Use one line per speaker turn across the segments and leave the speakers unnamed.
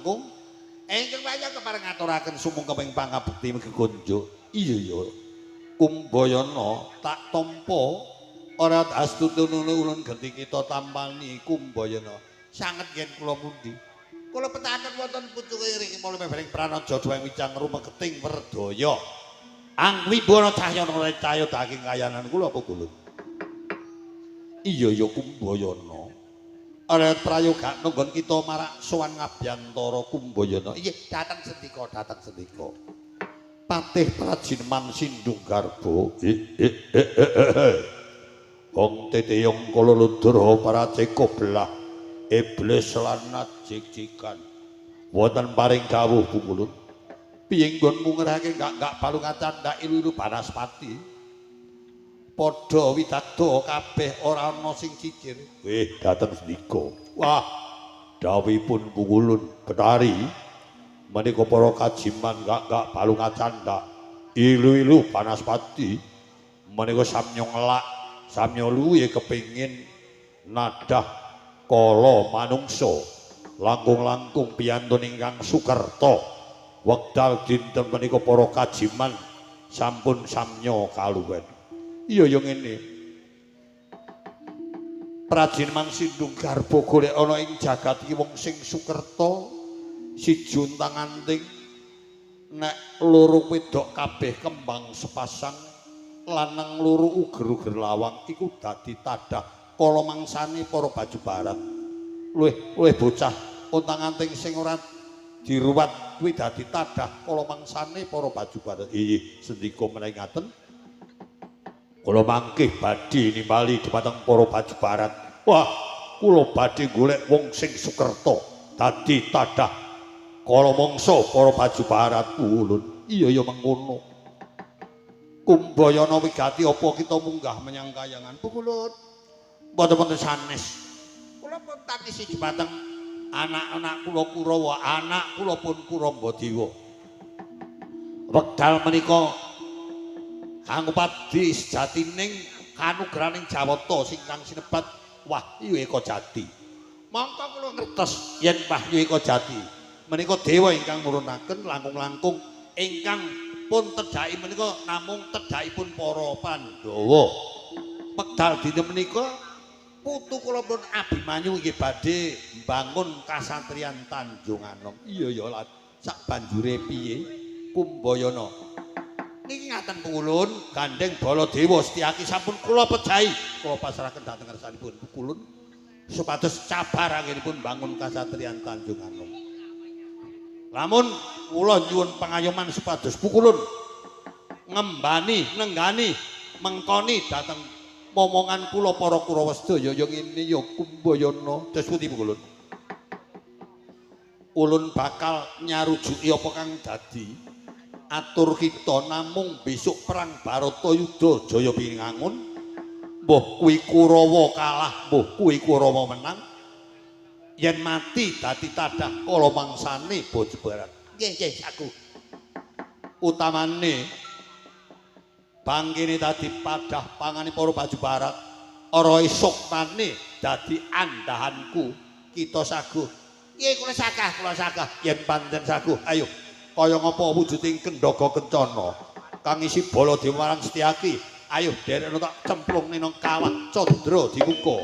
langkung ingkang wayah kepareng ngaturaken sumung keping pangabekti kekunjuk. Iya ya. Kumbayana tak tampa ora astutune ulun genti kita tampani Kumbayana. Sanget yen kula pundi. Kula petahaken wonten pucuke ring mula mebering pranaja duweng wicang rumeketing werdaya. Angwibana cahyana cahya daging kayanan kula apa kulun. Iya ya Kumbayana. Arep prayoga nunggon kita marak sowan ngabyantara Kumbayana. Iya dateng sendika, dateng sendika. Patih Prajineman Sindung Garba. Wong teteyong kala ludra paraceka belah iblis lan najik-jikan. Wonten paring dawuh Bungkulun. Piye nggonmu ngerake gak balung acandak ilu-ilu Banaspati. Padha widadda kabeh ora ana sing cicir. Dateng sendika. Wah, dawuhipun Bungkulun Betari menika para kajiman gak balung acandak ilu-ilu Banaspati menika samya ngelak samya luwih kepingin nadah kala manungsa langkung-langkung piyantun ingkang sukerta wekdal dinten menika para kajiman sampun samya kaluwen. Iya ya ngene. Prajineman Sindung Garba golek ana ing jagat iki wong sing sukerta siji untang-anting nek loro wedok kabeh kembang sepasang lanang loro uger-uger lawang iku dadi tadah kala mangsane para baju barat. Luwih bocah untang-anting sing ora diruwat kuwi dadi tadah kala mangsane para baju barat. Iya sendika menawi ngaten kula mangkih badhe nimbali dhumateng para baju barat. Wah, kula badhe golek wong sing sukerta dadi tadah kala mangsa para baju barat ulun. Iya ya mengkono. Kumbayana wigati apa kita munggah menyang kayangan Bungkulun. Mboten sanes. Kula pun takisi dhumateng anak-anak kula Kurawa, anak kula pun Kurambadewa. Wekdal menika Angupadi sejatining kanugraning Jawata singkang sinebat Wahyu Eka Jati. Mangka kula ngertos yen Wahyu Eka Jati menika dewa ingkang nurunaken langkung-langkung ingkang pun tedhaki menika namung tedhakipun para Pandhawa. Wekdal dinten menika putu kula pun Abimanyu nggih badhe mbangun kasatriyan Tanjung Anom. Iya ya lan sak banjure piye Kumbayana. Niki ngaten Pungkulun, gandeng Baladewa Setyaki sampun kula pejahi, kula pasrahaken dhateng ngarsanipun Pungkulun supados cabar anggenipun bangun kasatriyan Tanjung Anom. Lamun kula nyuwun pangayoman supados Pungkulun ngembani, nenggani, mengkoni dhateng momongan kula para Kurawa sedaya ya ngene ya Kumbayana. Des pundi Pungkulun? Ulun bakal nyarujuki apa kang dadi atur kita namung besok perang Baratayuda jaya pinangun mbuh kuwi Kurawa kalah mbuh kuwi Kurawa menang yen mati dadi tadah kala mangsane Baju Barat. Nggih aku utamane bangkene dadi padah pangane para Baju Barat ora esuk maneh dadi andahanku kita saguh. Nggih kula sagah yen pancen saguh ayo kaya ngapa wujuding Kendhaga Kencana kang isi Baladewa marang Setyaki. Ayo derekno tak cemplung nang kawah Candra Dimuka.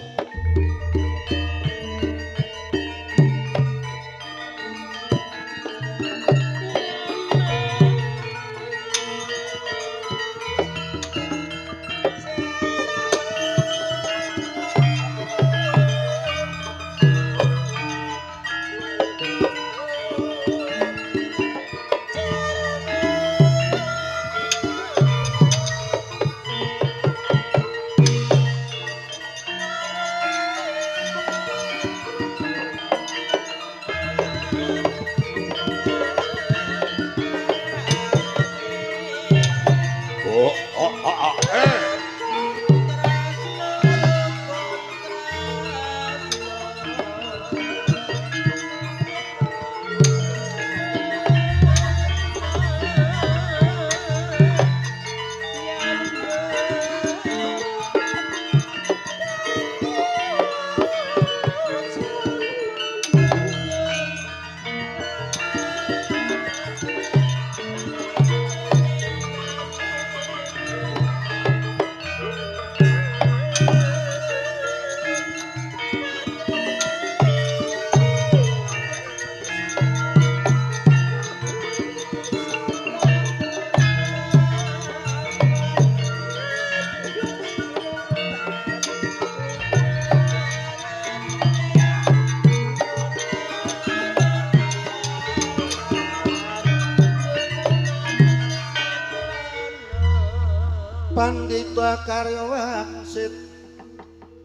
pandhita karya wangsit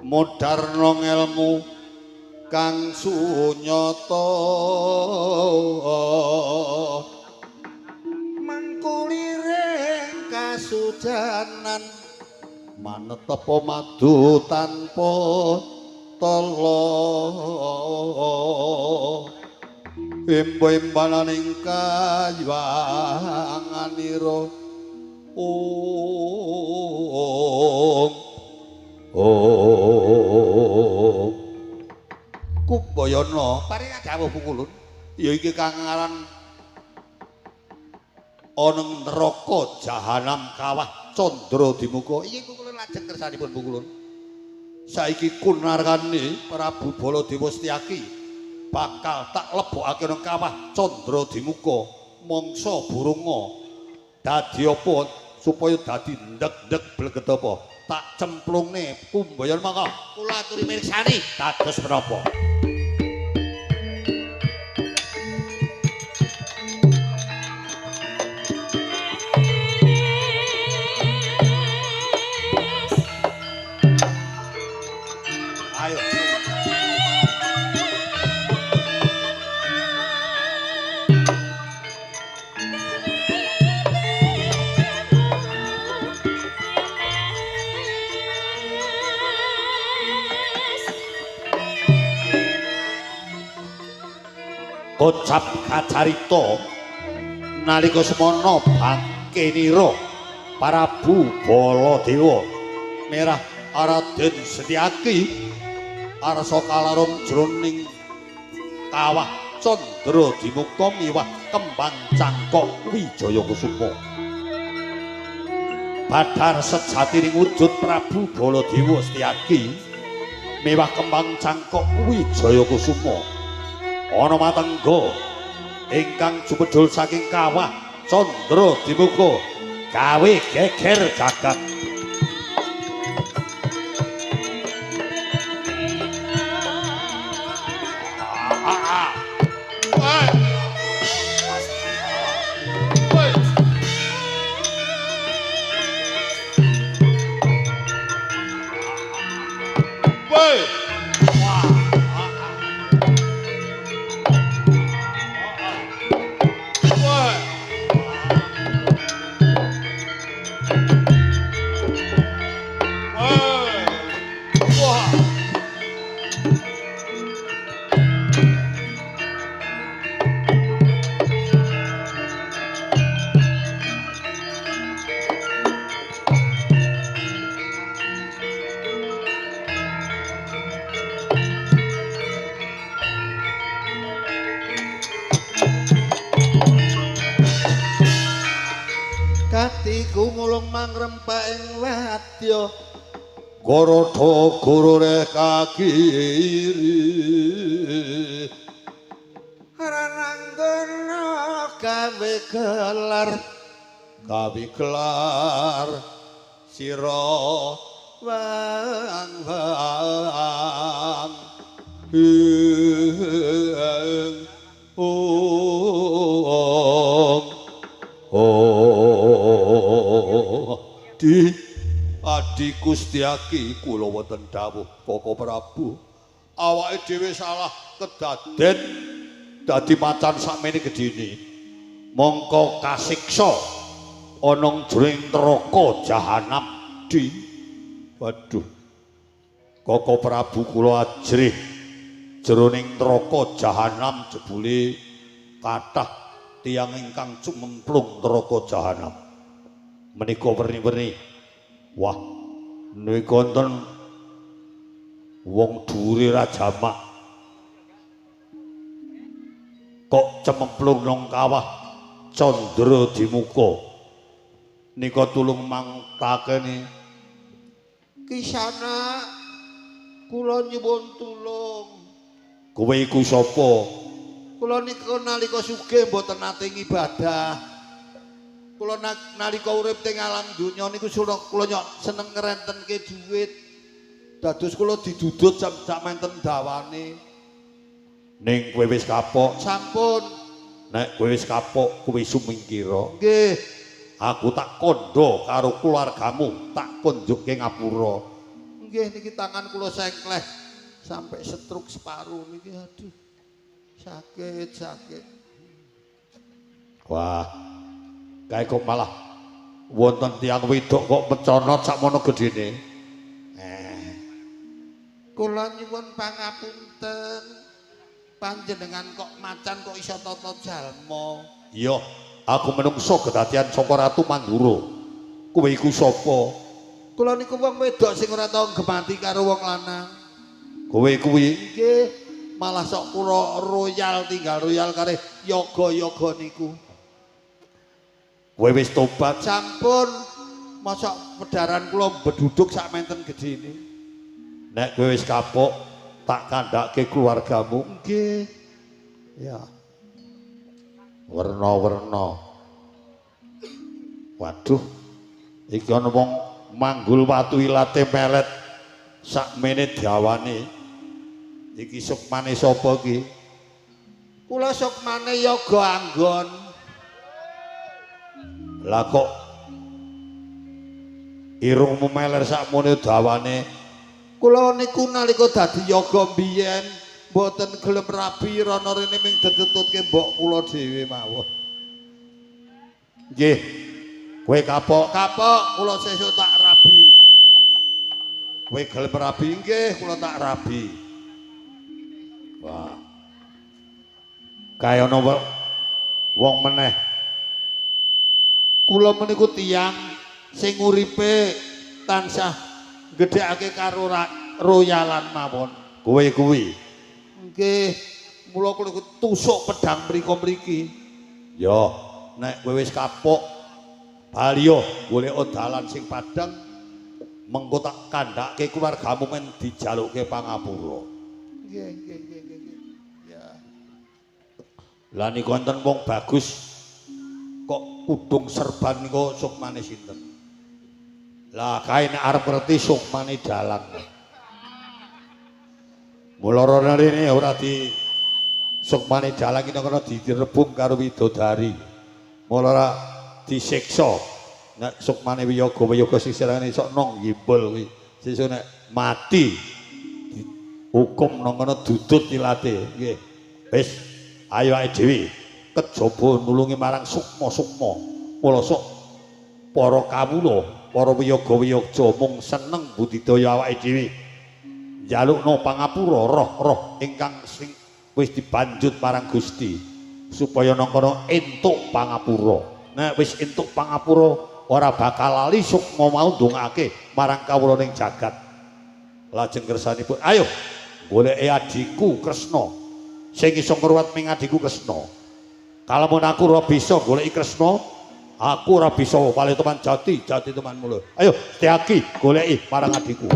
modharna ngelmu kang sunyata mangkuliring kasujanan manetepa madu tanpa tala imba-imbananing kayuwanganira Kumbayana paring dawuh pukulun ya iki kang aran ana neraka jahanam kawah candra dimuka iki pukulun lajeng kersanipun pukulun saiki kunarkane Prabu Baladewa Setyaki bakal tak lebokake nang kawah candra dimuka mangsa burunga dadi apa supaya dadi ndek-ndek bleget apa tak cemplungne Kumbayana mangka kula aturi mirsani dados menapa ayo kocap kacarita nalika semana bangkenira Prabu Baladewa merah Raden Setyaki arsa kalarung jroning kawah candra dimuka miwah kembang cangkok Wijaya Kusuma badhar sejatining wujud Prabu Baladewa Setyaki miwah kembang cangkok Wijaya Kusuma ana matengga ingkang jumedhul saking kawah candra dimuka gawe geger jagat katiku mulung mangrempak ing wadya Garadha gororeh kakiri rananggana gawe gelar sira wang-wang di Adi Gustyaki kula wonten dawuh Koko Prabu awake dhewe salah kedaden dadi macan sakmene gedine mongko kasiksa ana jroning neraka jahanam di waduh Koko Prabu kula ajrih jroning neraka jahanam jebule kathah tiyang ingkang cumemplung neraka jahanam menika werni-werni wah niku wonten wong dhuwure rajamak kok cememplung nang kawah candra dimuka nika tulung mangtakeni Kisana kula nyuwun tulung kowe iku sapa kula niku nalika sugih mboten nate ngibadah kula nalika urip teng alam donya niku kula seneng ngrentenke dhuwit. Dados kula didudut sak menten dawane. Ning kowe wis kapok. Sampun. Nek kowe wis kapok, kowe sumingkira. Nggih. aku tak kondo karo keluargamu tak kunjuk ke ngapura. Nggih niki tangan kula sengkleh sampai setruk separuh niki aduh sakit. Wah kae kok malah wonten tiyang wedok kok meconot sakmono gedene. Kula nyuwun pangapunten. Panjenengan kok macan kok iso tata jalma? Iya, aku menungso kedadian saka Ratu Mandura. Kowe iku sapa? Kula niku wong wedok sing ora tau gemati karo wong lanang. Kowe kuwi nggih malah sok kula royal tinggal royal kare yoga-yoga niku. Kowe wis tobat sampun. Mosok pedaran kula beduduk sak menten gedene. Nek kowe wis kapok tak kandhake keluargamu nggih. Ya. Werna-werna. Waduh. Iki ana wong manggul watu ilate melet sakmene dawane. Iki sukmane sapa iki? Kula sukmane Yoga Anggon. Lah kok irungmu meler sakmene dawane? Kula niku nalika dadi yoga biyen mboten gelem rabi rana rene ming dedetutke mbok kula dhewe mawon. Nggih. Kowe kapok kula sesuk tak rabi. Kowe gelem rabi nggih kula tak rabi. Wah. Kaya ana wong meneh. Kula meniku tiyang sing uripe tansah gedhekake karo royalan mawon. Kowe kuwi. Nggih, mula kula tusuk pedang mriko-mriki. Ya, nek kowe wis kapok baliyo golek dalan sing padhang mengko tak kandhake keluargamu men dijalukke pangapura. Nggih. Ya. Lah niku wonten wong bagus kok kudung serban niku sukmane sinten? Lah kae nek arep ngerti sukmane dalang. Mula rene ora di sukmane dalang iki kena direbung karo widodari. Mula ora disiksa. Nek sukmane wiyaga sisirane sok nong yimbul kuwi. Sesuk nek mati hukum nang kono dudut ilate. Nggih. Wis ayo ae dhewe kejaba nulungi marang sukma-sukma. Mula sok para kawula para wiyaga-wiyaga mung seneng budidaya awake dhewe njalukna pangapura roh-roh ingkang sing wis dibanjut marang Gusti supaya nang kono entuk pangapura. Nek wis entuk pangapura ora bakal lali sukma mau ndongake marang kawula ning jagat. Lajeng kersanipun ayo goleki adikku Kresna sing iso ngruwat ming adikku Kresna. Kalamun aku ora bisa goleki Kresna, aku ora bisa wale teman jati teman mulo. Ayo, Setyaki goleki marang adikku.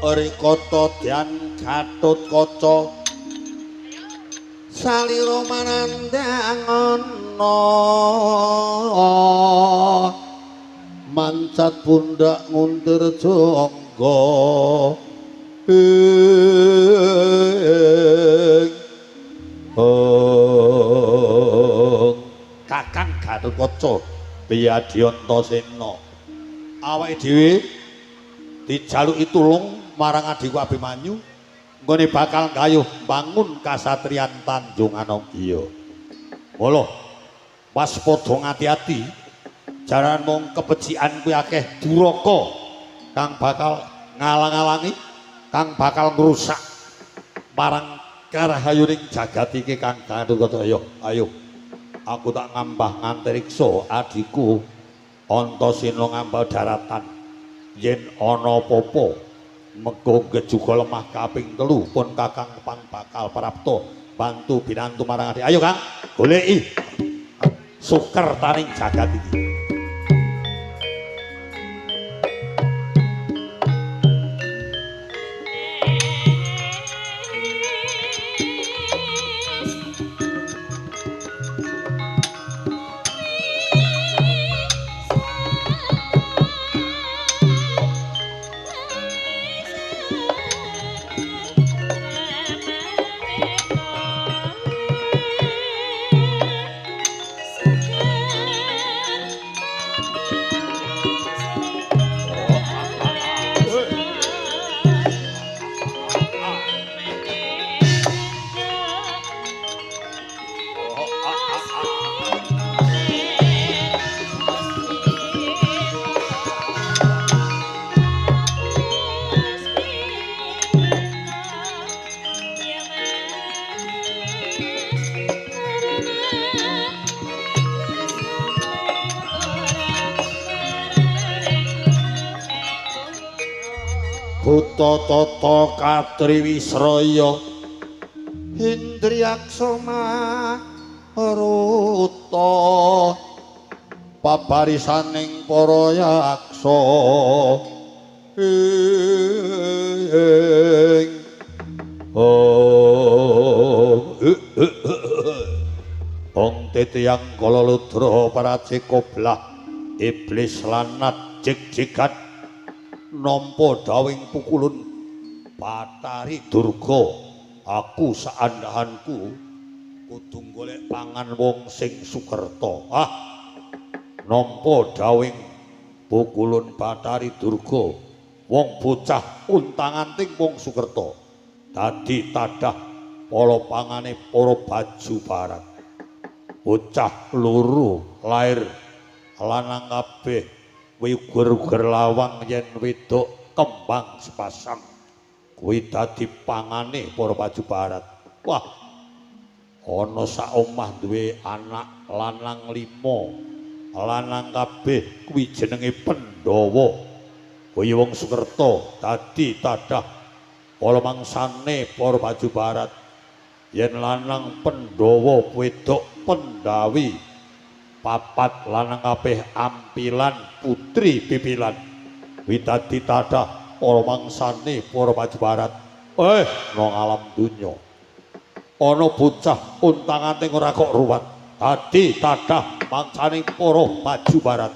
Rikata Dyan Gatotkaca salira manandang ana mancat pundak nguntir jangga Kakang Gatotkaca Biyadyantasena awake dhewe dijaluki tulung marang adhiku Abimanyu nggone bakal gayuh bangun kasatriyan Tanjung Ananggiya. Mula waspada ngati-ati jaran mung kebecikan kuwi akeh duraka kang bakal ngalang-alangi kang bakal ngrusak marang karahayuning jagat iki Kang Gatotkaca. Ayo aku tak ngambah ngantriksa adiku Antasena ngambah daratan yen ana apa-apa mengko gejuga lemah kaping 3 pun Kakang pang bakal prapta bantu binantu marang adik. Ayo Kang goleki sukertaning jagat iki. Tata Katriwisraya Indriyaksama Ruta pabarisaning para yaksa Ong titiyang kala ludra paracikoblah iblis lanat jig-jigan nampa dawing pukulun Bathari Durga. Aku saandahanku kudu golek pangan wong sing sukerta. Nampa dawing pukulun Bathari Durga wong bocah untanganting wong sukerta dadi tadah pala pangane para baju barat. Bocah loro lair lanang kabeh wigur-wigur lawang yen wedok kembang sepasang kuwi dadi pangane para baju barat. Wah, ana sak omah duwe anak lanang 5, lanang kabeh kuwi jenenge Pandhawa. Kuwi wong sukerta dadi tadah kala mangsane para baju barat yen lanang Pandhawa wedok Pandhawi. 4 lanang kabeh ampilan putri pipilan widadi tadah para mangsane para baju barat nang alam donya ana bocah untanganting ora kok ruwat dadi tadah mangsane para baju barat.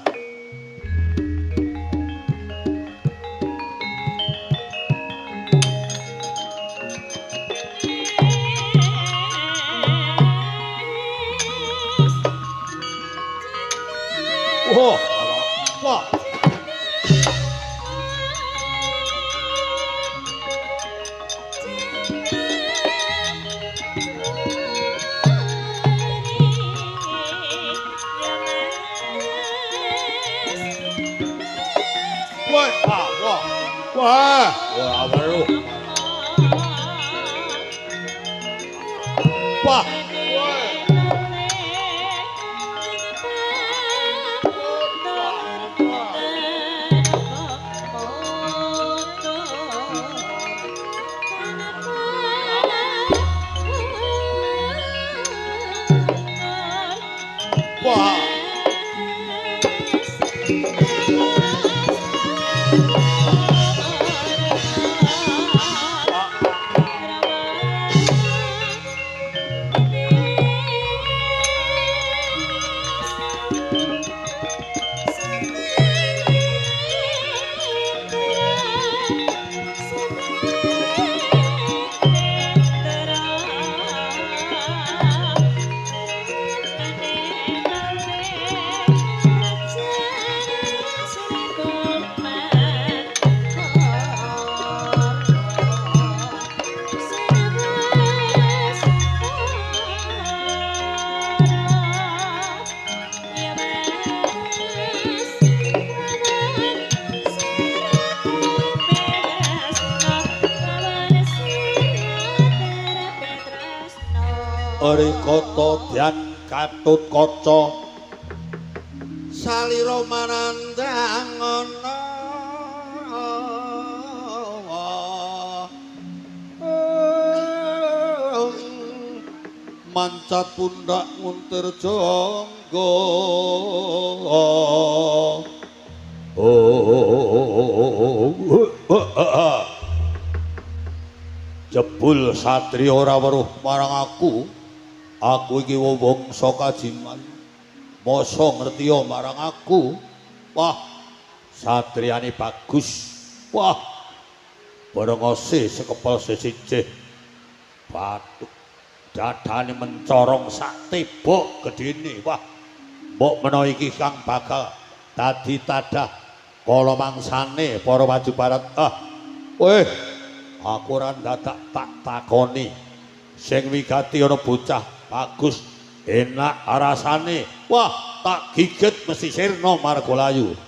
Wah, wah. Wah, wah, wah. Wah, wah, baru. Wah. Harikata Dyan Gatotkaca salira manandang ana mancat pundak nguntir jangga jebul satriya ora weruh marang aku iki wangsa kajiman masa ngertiya marang aku wah satriyane bagus wah barengose sekepel sesijih bathuk dadane mencorong sak tebok gedene wah mbok menawa iki kang bakal dadi tadah kala mangsane para waju barat weh aku ora dadak tak takoni sing wigati ana bocah bagus enak rasane wah tak gigit mesti sirna Margalayu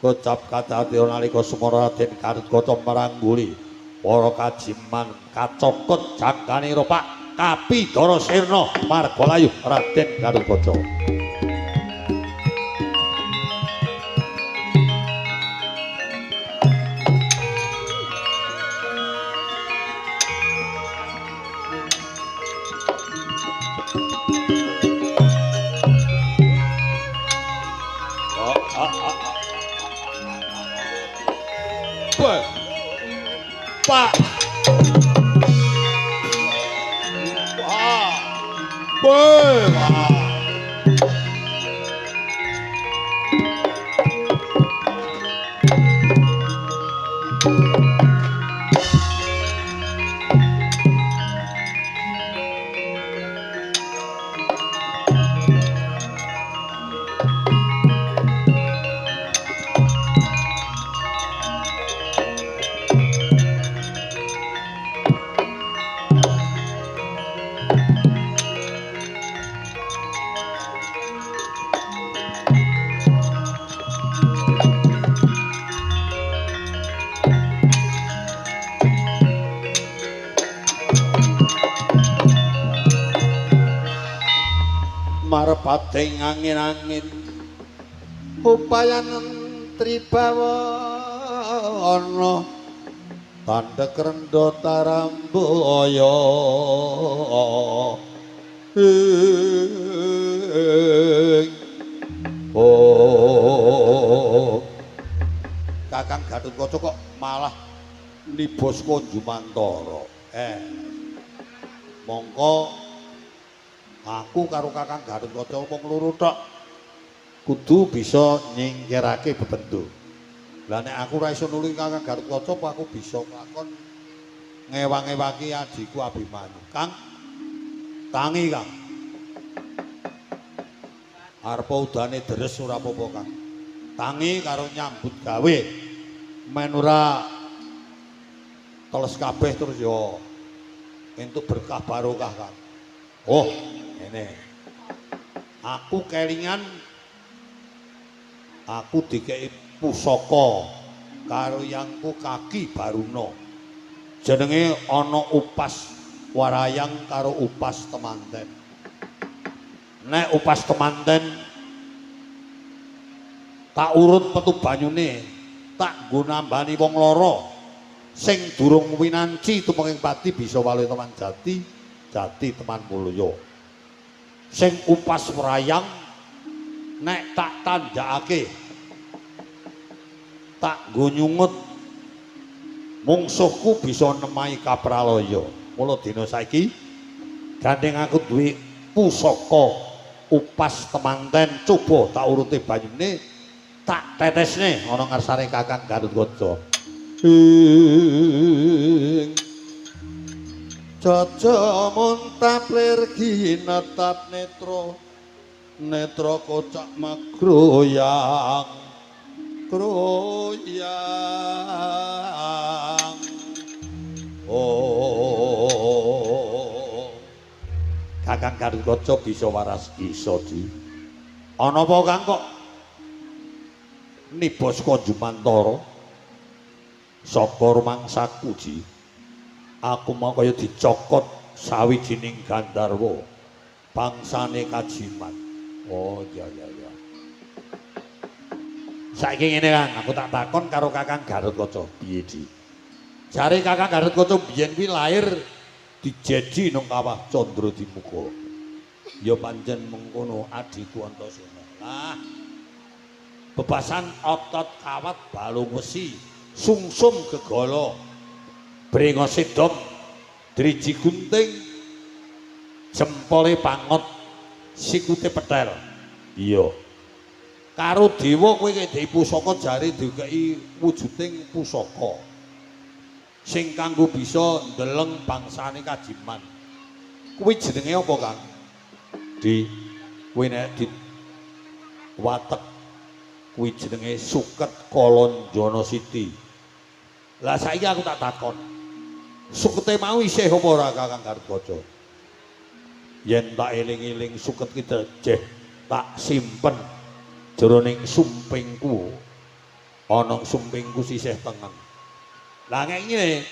kocap kata nalika Semara Raden Gatotkaca marangguli para kajiman kacokot jangkane ropak Kapidara sirna Margalayu Raden Gatotkaca Pak marepating angin-angin upayanen tribawana tandhek renda tarambaya Kakang Gatotkaca kok malah nibos Jumantara mongko aku karo Kakang Gatotkaca mung loro tok kudu bisa nyingkirake bebendu. Lah nek aku ora iso nulungi Kakang Gatotkaca apa aku bisa nglakon ngewang-ewangi adhiku Abimanyu. Kang tangi Kang. Arep udane deres ora apa-apa Kang. Tangi karo nyambut gawe. Men ora teles kabeh terus ya entuk berkah barokah Kang. Oh, ini aku kelingan aku dikei pusaka karo yangku kaki Baruna jenenge ana upas warayang karo upas temanten nek upas temanten tak urut metu banyune tak nggo nambani wong lara sing durung winanci tumenging pati bisa wali teman jati teman mulya sing upas warayang nek tak tandhakake tak nggo nyungut mungsuhku bisa nemai kapralaya mula dina saiki gandeng aku duwe pusaka upas temanten coba tak uruti banyune tak tetesne ana ngarsane Kakang Gatotkaca Caca muntaplir ginetap netra kocak magroyang Kakang Gatotkaca bisa waras isa di ana apa Kang kok nibos Jumantara saka rumangsaku ji aku mau kaya dicokot sawijining Gandharwa bangsane Kajiman. Oh iya iya iya. Saiki ngene Kang, aku tak takon karo Kakang Garutkaca. Piye Di? Jare Kakang Garutkaca biyen kuwi lair dijeji nang kawah Candradimuka. Ya pancen mengkono adiku Antasena. Lah bebasan otot kawat balung wesi, sungsum gegala, brenga sedom, driji gunting, jempole pangot, sikute petel. Iya. Karo dewa kowe kei pusaka jare dikei wujuding pusaka. Sing kanggo bisa ndeleng bangsane Kajiman. Kuwi jenenge apa, Kang? Di kowe nek di watek kuwi jenenge Suket Kalonjana Siti. Lah saiki aku tak takon. Sukete mau isih apa ora Kakang Garutkaca? Yen tak eling-eling suket ki jeh tak simpen jroning sumpingku. Ana sumpingku sisih tengen. Lah nek ngene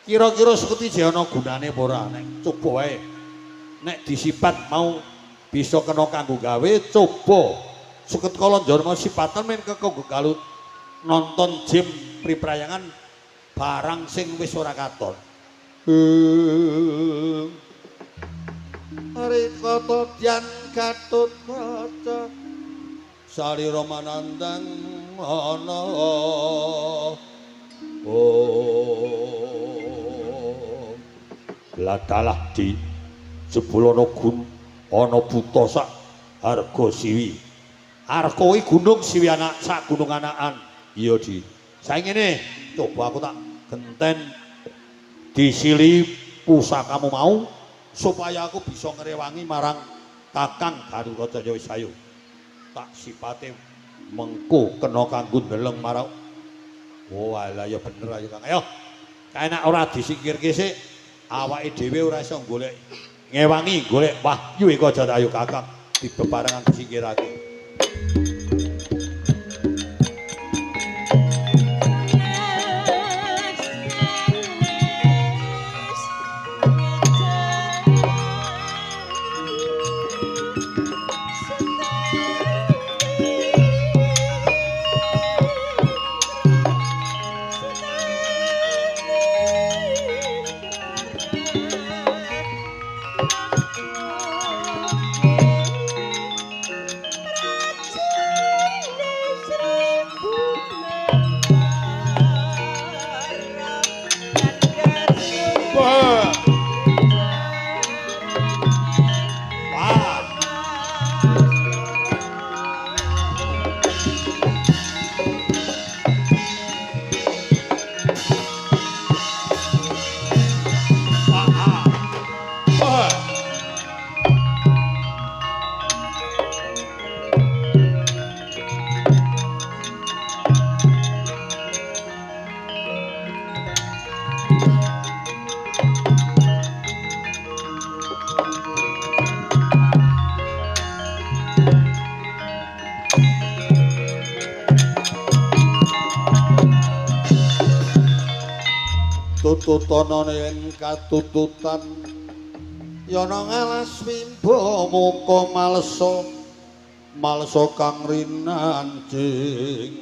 kira-kira suket iki ana gunane apa ora? Nek coba wae. Nek disipat mau bisa kena kanggo gawe coba. Suket Kalonjana sipatan men kanggo galut nonton jim priprayangan barang sing wis ora katon. Rikata Dyan Gatotkaca salira manandang ana ladalah di jebul ana gun ana buta sak harga siwi. Arga kuwi gunung siwi anak sak gunung anakan. Iya Di. Saiki ngene, coba aku tak genten disili pusakamu mau supaya aku bisa ngrewangi marang Kakang Garutkaca ya wis ayo. Tak sipate mengko kena kanggo ndeleng marang. Oh alah ya bener ayo Kang. Ayo. Kaenak ora disingkirke sik. Awake dhewe ora iso golek ngewangi golek wahyu eko aja ayo Kakang dibebarengan disingkirake. Tututana ing katututan yana ngalas mimba muka malesa malesa kang rinancing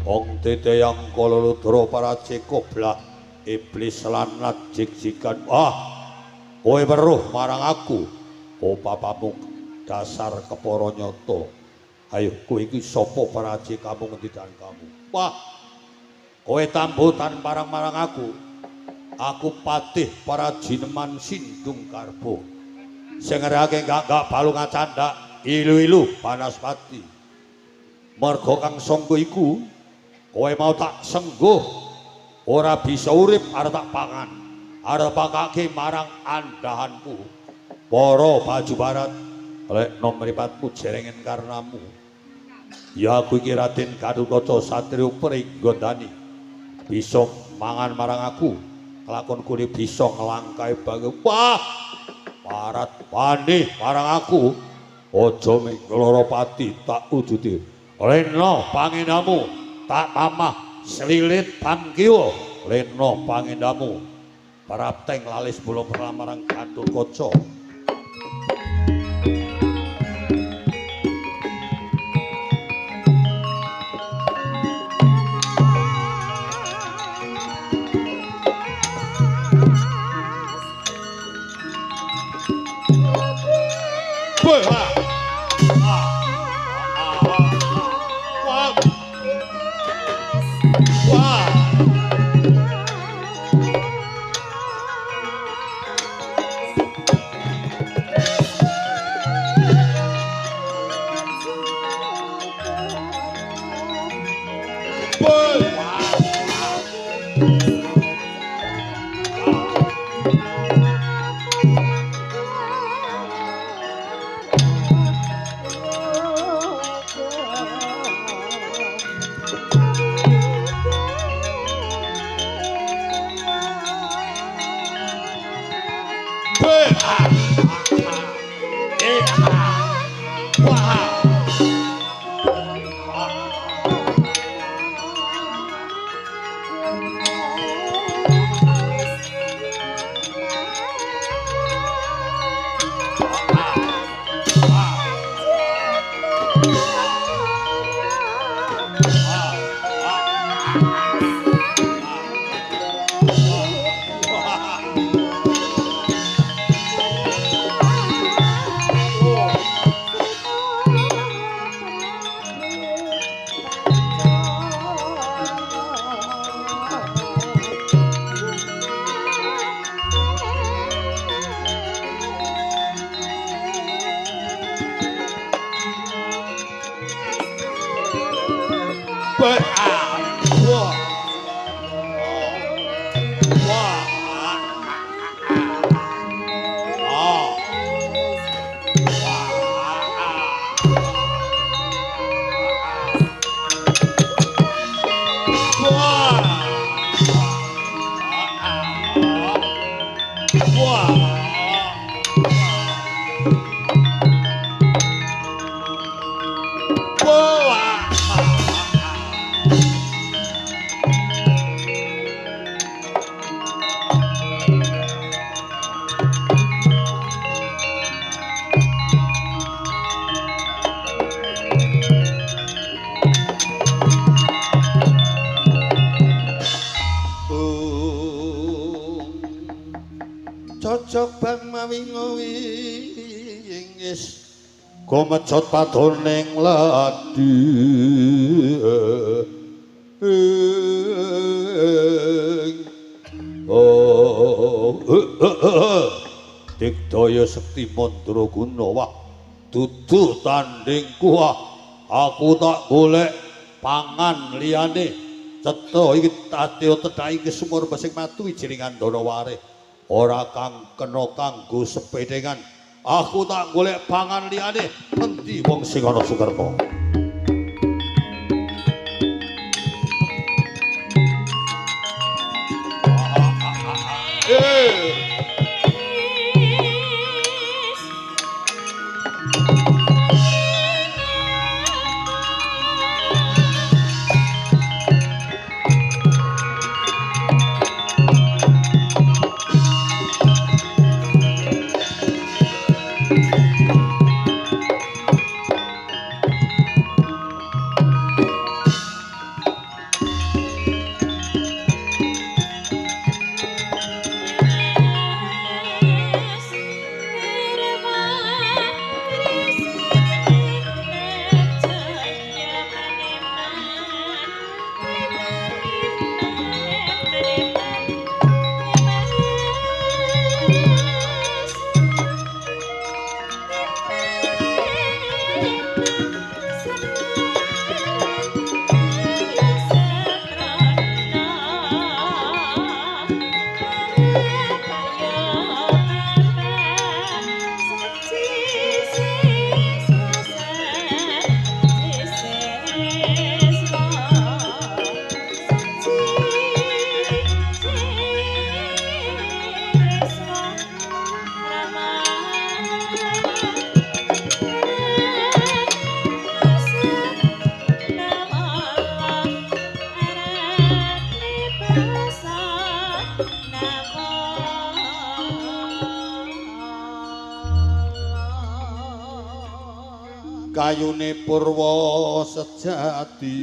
Wong teteyang Kalaludra paracika blah iblis lan jik-jikan kowe weruh marang aku papamu dasar kepara nyata. Ayo kowe iki sapa paracikamu ngendikan kamu? Wah. Kowe tambutan marang aku. Aku patih para jineman Sindung Karbo. Sing ngerake gak balung candak ilu-ilu Banaspati. Merga kang sangga iku kowe mau tak sengguh ora bisa urip arep tak pangan. Arep pakake marang andahanku. Para Baju Barat lek nom mripatmu jerengen karnamu. Ya aku iki Raden Garutkaca satriya pring gondani. Bisa mangan marang aku. Kelakonku iki bisa nglangkai bange. Wah! Parat wani marang aku. Aja ming Loro Pati tak ujuti. Lena pangenamu tak tamah Selilit pangkiwa lena pangendamu parapteng lalis bola pramarang Gatot Kaca. Cocok bang mawi ngis komecut patoning ladi Digdaya Sekti Mandraguna wah dudu tanding kuah aku tak golek pangan liyane cetha iki tatya tedhaki kesumur basing matu ijiringan Danaware ora kang kena kanggo sepedengan aku tak golek pangan liyane endi wong sing ana Sukerta kayune purwa sejati